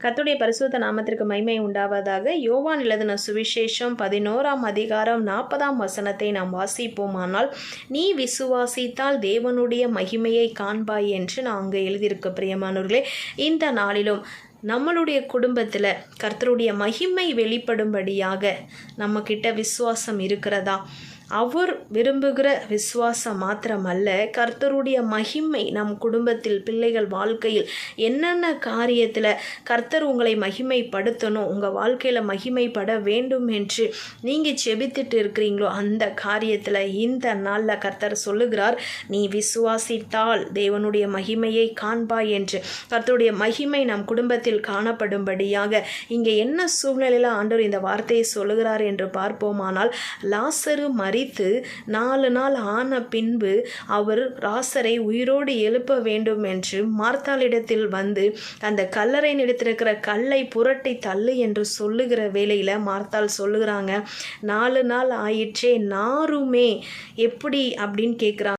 கர்த்தருடைய பரிசுத்த நாமத்திற்கு மகிமை உண்டாவதாக. யோவான் எழுதின சுவிசேஷம் 11ஆம் அதிகாரம் 40ஆம் வசனத்தை நாம் வாசிப்போமானால், நீ விசுவாசித்தால் தேவனுடைய மகிமையை காண்பாய் என்று நான் அங்கே எழுதியிருக்க பிரியமானவர்களே. இந்த நாளிலும் நம்மளுடைய குடும்பத்தில் கர்த்தருடைய மகிமை வெளிப்படும்படியாக நம்மக்கிட்ட விசுவாசம் இருக்கிறதா? அவர் விரும்புகிற விசுவாசம் மாத்திரமல்ல, கர்த்தருடைய மகிமை நம் குடும்பத்தில், பிள்ளைகள் வாழ்க்கையில் என்னென்ன காரியத்தில் கர்த்தர் உங்களை மகிமைப்படுத்தணும், உங்கள் வாழ்க்கையில் மகிமைப்பட வேண்டும் என்று நீங்கள் செபித்துட்டு இருக்கிறீங்களோ அந்த காரியத்தில் இந்த நாளில் கர்த்தர் சொல்லுகிறார், நீ விசுவாசித்தால் தேவனுடைய மகிமையை காண்பாய் என்று. கர்த்தருடைய மகிமை நம் குடும்பத்தில் காணப்படும்படியாக இங்கே என்ன சூழ்நிலையில் ஆண்டவர் இந்த வார்த்தையை சொல்லுகிறார் என்று பார்ப்போமானால், லாசரு மரித்து 4 நாள் ஆன பின்பு அவர் லாசரை உயிரோடு எழுப்ப வேண்டும் என்று மார்த்தாளிடத்தில் வந்து அந்த கல்லறை எடுத்திருக்கிற கல்லை புரட்டி தள்ளு என்று சொல்லுகிற வேளையில் மார்த்தாள் சொல்லுகிறாங்க, 4 நாள் ஆயிற்றே, நாருமே எப்படி அப்படின்னு கேட்குறாங்க.